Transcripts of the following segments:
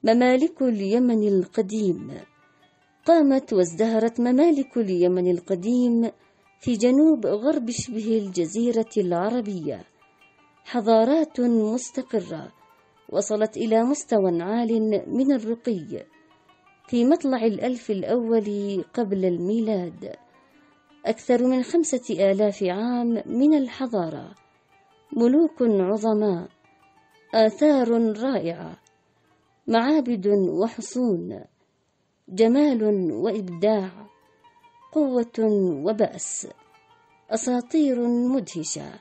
ممالك اليمن القديم. قامت وازدهرت ممالك اليمن القديم في جنوب غرب شبه الجزيرة العربية، حضارات مستقرة وصلت إلى مستوى عال من الرقي في مطلع الألف الأول قبل الميلاد، أكثر من 5000 عام من الحضارة، ملوك عظماء، آثار رائعة، معابد وحصون، جمال وإبداع، قوة وبأس، أساطير مدهشة،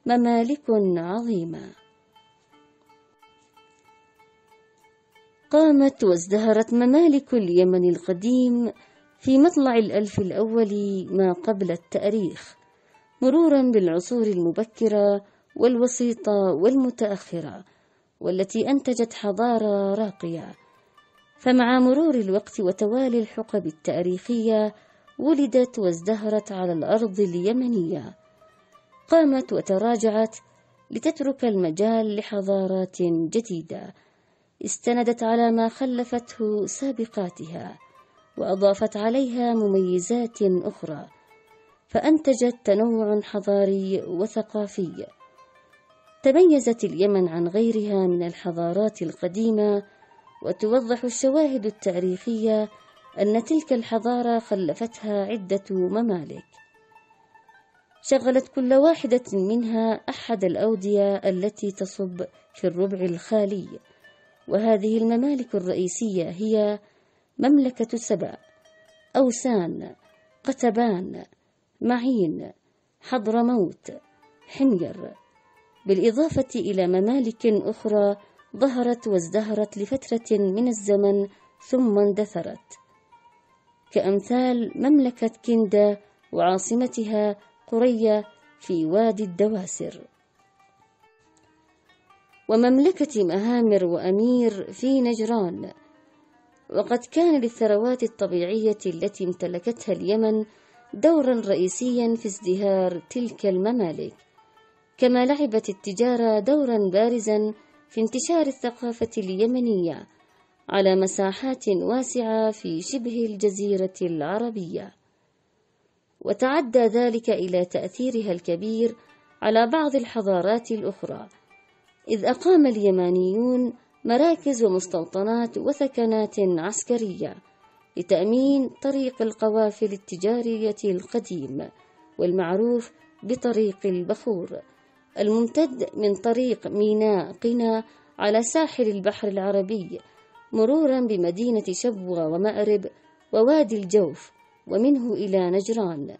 ممالك عظيمة. قامت وازدهرت ممالك اليمن القديم في مطلع الألف الأول ما قبل التاريخ، مرورا بالعصور المبكرة والوسيطة والمتأخرة، والتي أنتجت حضارة راقية. فمع مرور الوقت وتوالي الحقب التاريخية ولدت وازدهرت على الأرض اليمنية، قامت وتراجعت لتترك المجال لحضارات جديدة استندت على ما خلفته سابقاتها وأضافت عليها مميزات أخرى، فأنتجت تنوع حضاري وثقافي. تميزت اليمن عن غيرها من الحضارات القديمة، وتوضح الشواهد التاريخية أن تلك الحضارة خلفتها عدة ممالك، شغلت كل واحدة منها أحد الأودية التي تصب في الربع الخالي. وهذه الممالك الرئيسية هي مملكة سبأ، أوسان، قتبان، معين، حضرموت، حمير، بالإضافة إلى ممالك أخرى ظهرت وازدهرت لفترة من الزمن ثم اندثرت، كأمثال مملكة كندة وعاصمتها قرية في وادي الدواسر، ومملكة مهامر وأمير في نجران. وقد كان للثروات الطبيعية التي امتلكتها اليمن دورا رئيسيا في ازدهار تلك الممالك، كما لعبت التجارة دورا بارزا في انتشار الثقافة اليمنية على مساحات واسعة في شبه الجزيرة العربية، وتعدى ذلك إلى تأثيرها الكبير على بعض الحضارات الأخرى، إذ أقام اليمانيون مراكز ومستوطنات وثكنات عسكرية لتأمين طريق القوافل التجارية القديم والمعروف بطريق البخور، الممتد من طريق ميناء قنا على ساحل البحر العربي مرورا بمدينة شبوة ومأرب ووادي الجوف ومنه إلى نجران،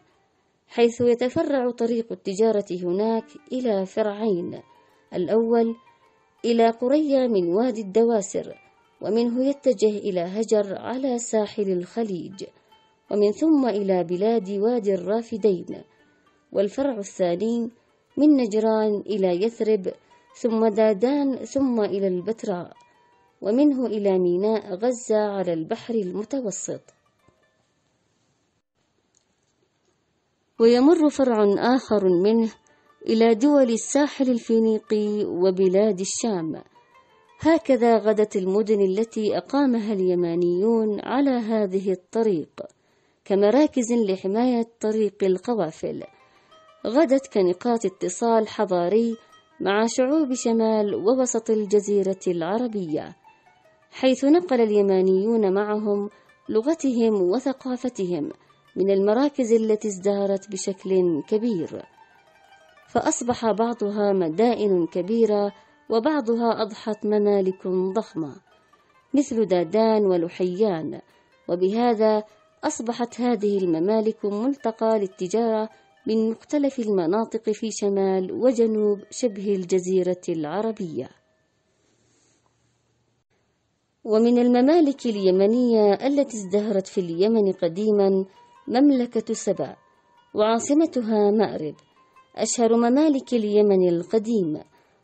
حيث يتفرع طريق التجارة هناك إلى فرعين: الأول إلى قرية من وادي الدواسر، ومنه يتجه إلى هجر على ساحل الخليج، ومن ثم إلى بلاد وادي الرافدين، والفرع الثاني من نجران إلى يثرب ثم دادان ثم إلى البتراء، ومنه إلى ميناء غزة على البحر المتوسط. ويمر فرع آخر منه إلى دول الساحل الفينيقي وبلاد الشام. هكذا غدت المدن التي أقامها اليمانيون على هذه الطريق كمراكز لحماية طريق القوافل، غدت كنقاط اتصال حضاري مع شعوب شمال ووسط الجزيرة العربية، حيث نقل اليمانيون معهم لغتهم وثقافتهم من المراكز التي ازدهرت بشكل كبير، فأصبح بعضها مدائن كبيرة وبعضها أضحت ممالك ضخمة مثل دادان ولحيان، وبهذا أصبحت هذه الممالك ملتقى للتجارة من مختلف المناطق في شمال وجنوب شبه الجزيرة العربية. ومن الممالك اليمنية التي ازدهرت في اليمن قديما مملكة سبأ وعاصمتها مأرب، أشهر ممالك اليمن القديم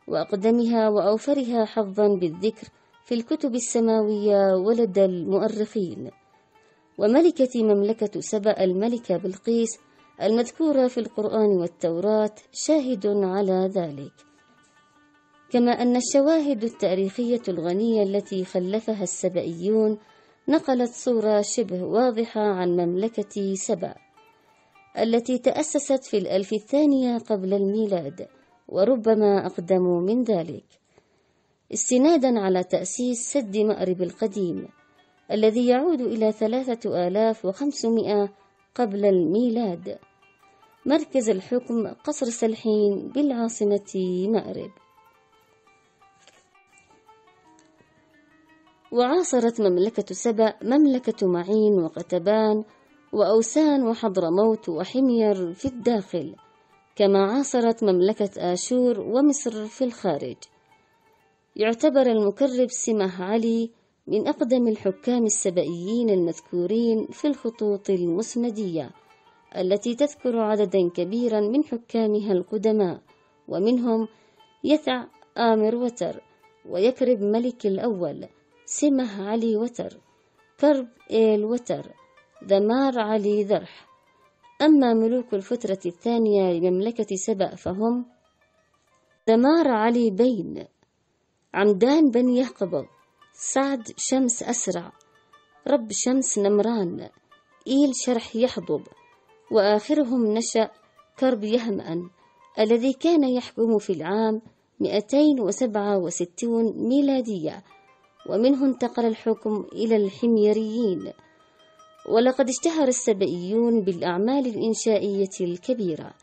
وأقدمها وأوفرها حظا بالذكر في الكتب السماوية ولدى المؤرخين. وملكة مملكة سبأ الملكة بلقيس المذكورة في القرآن والتوراة شاهد على ذلك. كما أن الشواهد التاريخية الغنية التي خلفها السبئيون نقلت صورة شبه واضحة عن مملكة سبأ التي تأسست في 1000 الثانية قبل الميلاد، وربما أقدم من ذلك، استنادا على تأسيس سد مأرب القديم الذي يعود إلى 3500 قبل الميلاد. مركز الحكم قصر سلحين بالعاصمة مأرب. وعاصرت مملكة سبأ مملكة معين وقتبان وأوسان وحضرموت وحمير في الداخل، كما عاصرت مملكة آشور ومصر في الخارج. يعتبر المكرب سمح علي من أقدم الحكام السبئيين المذكورين في الخطوط المسندية التي تذكر عددا كبيرا من حكامها القدماء، ومنهم يثع آمر وتر، ويكرب ملك الأول، سمح علي وتر، كرب إيل وتر، دمار علي ذرح. أما ملوك الفترة الثانية لمملكة سبأ فهم دمار علي بين، عمدان بن يهقبض، سعد شمس أسرع، رب شمس نمران، إيل شرح يحضب، وآخرهم نشأ كرب يهمأن الذي كان يحكم في العام 267 ميلادية، ومنه انتقل الحكم إلى الحميريين. ولقد اشتهر السبئيون بالأعمال الإنشائية الكبيرة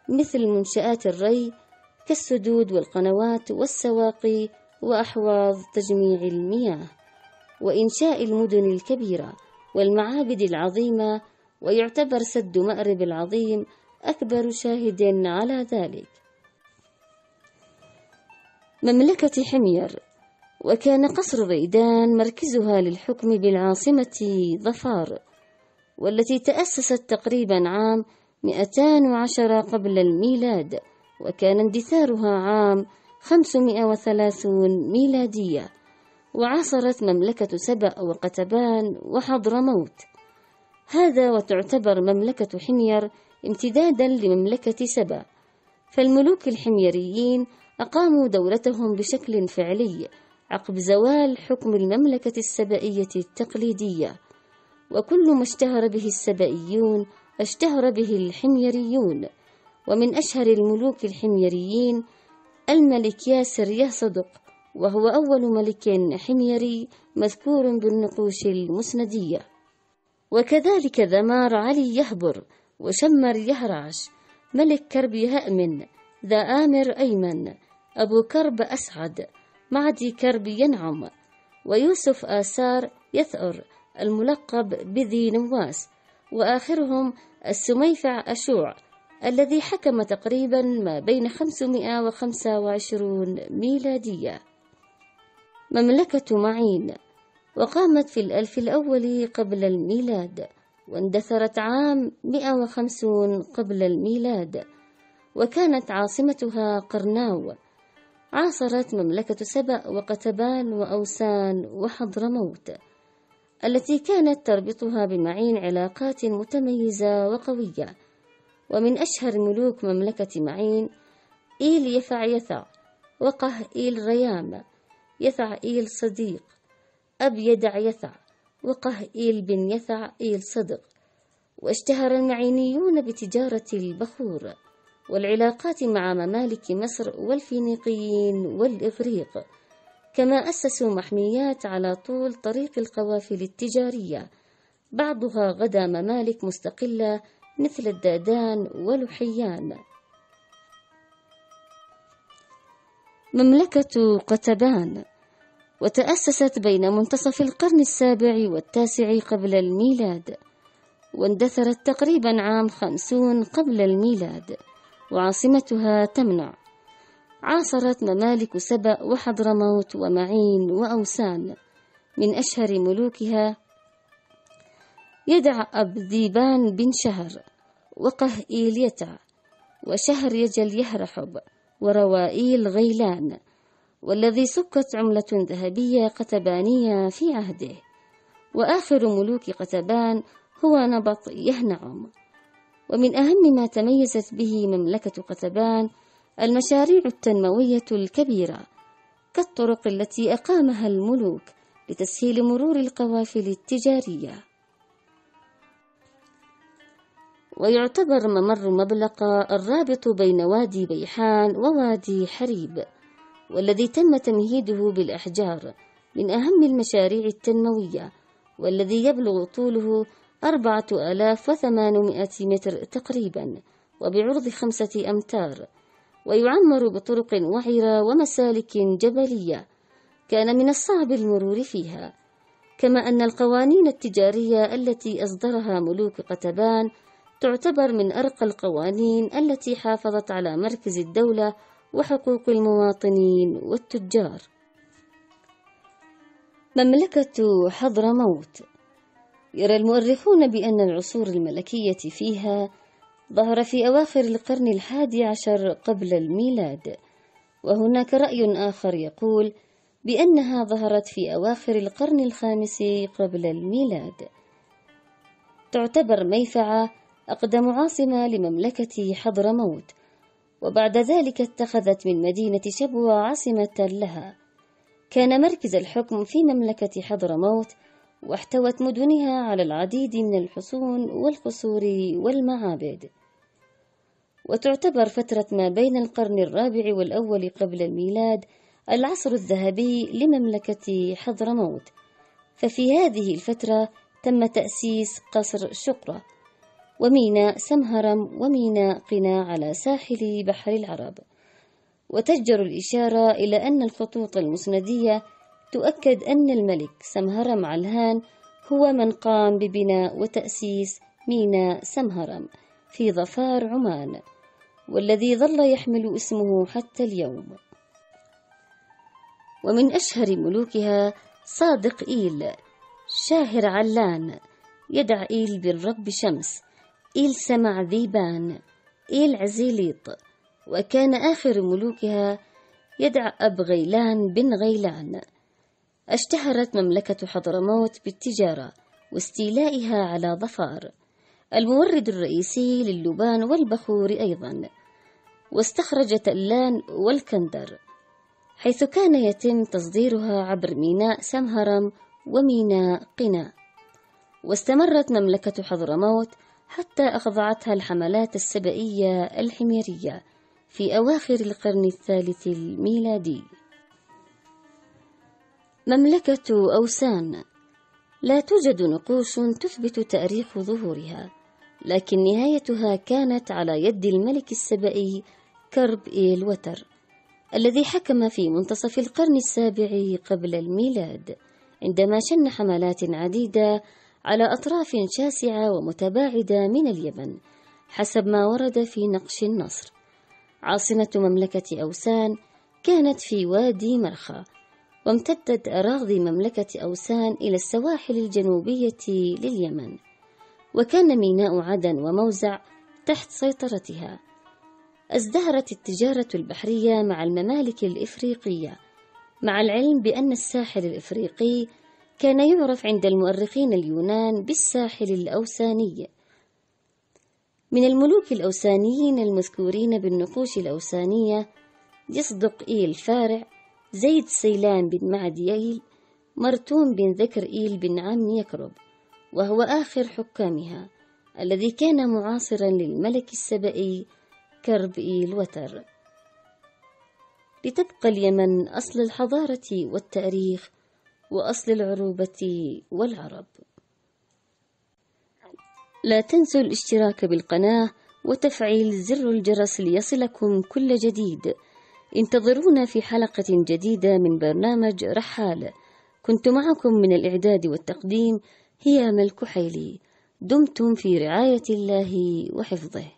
مثل منشآت الري كالسدود والقنوات والسواقي وأحواض تجميع المياه، وإنشاء المدن الكبيرة والمعابد العظيمة، ويعتبر سد مأرب العظيم أكبر شاهد على ذلك. مملكة حمير، وكان قصر ريدان مركزها للحكم بالعاصمة ظفار، والتي تأسست تقريبا عام 210 قبل الميلاد، وكان اندثارها عام 530 ميلادية. وعاصرت مملكة سبأ وقتبان وحضرموت هذا، وتعتبر مملكة حمير امتدادا لمملكة سبأ، فالملوك الحميريين أقاموا دولتهم بشكل فعلي عقب زوال حكم المملكة السبئية التقليدية، وكل ما اشتهر به السبئيون اشتهر به الحميريون. ومن أشهر الملوك الحميريين الملك ياسر يهصدق، وهو أول ملك حميري مذكور بالنقوش المسندية، وكذلك ذمار علي يهبر، وشمر يهرعش ملك كرب يهأمن، ذا آمر أيمن، أبو كرب أسعد، معدي كرب ينعم، ويوسف آسار يثأر الملقب بذي نواس، وآخرهم السميفع أشوع الذي حكم تقريبا ما بين 525 ميلادية. مملكة معين، وقامت في 1000 الأول قبل الميلاد، واندثرت عام 150 قبل الميلاد، وكانت عاصمتها قرناو. عاصرت مملكة سبأ وقتبان وأوسان وحضرموت التي كانت تربطها بمعين علاقات متميزة وقوية. ومن أشهر ملوك مملكة معين إيل يفع يثع، وقه إيل ريام، يثع إيل صديق، أب يدع يثع، وقه إيل بن يثع إيل صدق. واشتهر المعينيون بتجارة البخور والعلاقات مع ممالك مصر والفينيقيين والإغريق، كما أسسوا محميات على طول طريق القوافل التجارية، بعضها غدا ممالك مستقلة مثل الدادان ولحيان. مملكة قتبان، وتأسست بين منتصف القرن 7 والتاسع قبل الميلاد، واندثرت تقريبا عام 50 قبل الميلاد، وعاصمتها تمنع. عاصرت ممالك سبأ وحضرموت ومعين وأوسان. من أشهر ملوكها يدع أب ذيبان بن شهر، وقه إيل يتع، وشهر يجل يهرحب، وروائيل غيلان، والذي سكت عملة ذهبية قتبانية في عهده. وآخر ملوك قتبان هو نبط يهنعم. ومن أهم ما تميزت به مملكة قتبان المشاريع التنموية الكبيرة كالطرق التي أقامها الملوك لتسهيل مرور القوافل التجارية. ويعتبر ممر مبلقة الرابط بين وادي بيحان ووادي حريب، والذي تم تمهيده بالأحجار، من أهم المشاريع التنموية، والذي يبلغ طوله 4800 متر تقريبا، وبعرض 5 أمتار، ويعمر بطرق وعرة ومسالك جبلية كان من الصعب المرور فيها، كما أن القوانين التجارية التي أصدرها ملوك قتبان تعتبر من أرقى القوانين التي حافظت على مركز الدولة وحقوق المواطنين والتجار. مملكة حضرموت يرى المؤرخون بأن العصور الملكية فيها ظهر في أواخر القرن 11 قبل الميلاد، وهناك رأي آخر يقول بأنها ظهرت في أواخر القرن 5 قبل الميلاد. تعتبر ميفعة أقدم عاصمة لمملكة حضرموت، وبعد ذلك اتخذت من مدينة شبوة عاصمة لها. كان مركز الحكم في مملكة حضرموت، واحتوت مدنها على العديد من الحصون والقصور والمعابد. وتعتبر فترة ما بين القرن 4 والأول قبل الميلاد العصر الذهبي لمملكة حضرموت، ففي هذه الفترة تم تأسيس قصر شقرة وميناء سمهرم وميناء قنا على ساحل بحر العرب. وتجدر الإشارة إلى أن الخطوط المسندية تؤكد أن الملك سمهرم علهان هو من قام ببناء وتأسيس ميناء سمهرم في ظفار عمان، والذي ظل يحمل اسمه حتى اليوم. ومن أشهر ملوكها صادق إيل، شاهر علان، يدع إيل بن رب شمس، إيل سمع ذيبان، إيل عزيليط. وكان آخر ملوكها يدع أب غيلان بن غيلان. اشتهرت مملكة حضرموت بالتجارة واستيلائها على ظفار، المورد الرئيسي لللبان والبخور أيضا، واستخرج تلان والكندر، حيث كان يتم تصديرها عبر ميناء سمهرم وميناء قنا. واستمرت مملكة حضرموت حتى أخضعتها الحملات السبئية الحميرية في أواخر القرن 3 الميلادي. مملكة أوسان لا توجد نقوش تثبت تاريخ ظهورها، لكن نهايتها كانت على يد الملك السبئي كرب إيل وتر، الذي حكم في منتصف القرن 7 قبل الميلاد، عندما شن حملات عديدة على أطراف شاسعة ومتباعدة من اليمن حسب ما ورد في نقش النصر. عاصمة مملكة أوسان كانت في وادي مرخى، وامتدت أراضي مملكة أوسان إلى السواحل الجنوبية لليمن، وكان ميناء عدن وموزع تحت سيطرتها. ازدهرت التجارة البحرية مع الممالك الإفريقية، مع العلم بأن الساحل الإفريقي كان يعرف عند المؤرخين اليونان بالساحل الأوساني. من الملوك الأوسانيين المذكورين بالنقوش الأوسانية يصدق إيل فارع، زيد سيلان بن معد ييل، مرتون بن ذكر إيل بن عم يكرب، وهو آخر حكامها، الذي كان معاصرا للملك السبئي كرب إيل وتر. لتبقى اليمن أصل الحضارة والتاريخ وأصل العروبة والعرب. لا تنسوا الاشتراك بالقناة وتفعيل زر الجرس ليصلكم كل جديد. انتظرونا في حلقة جديدة من برنامج رحال. كنت معكم من الإعداد والتقديم هيام الكحيلي. دمتم في رعاية الله وحفظه.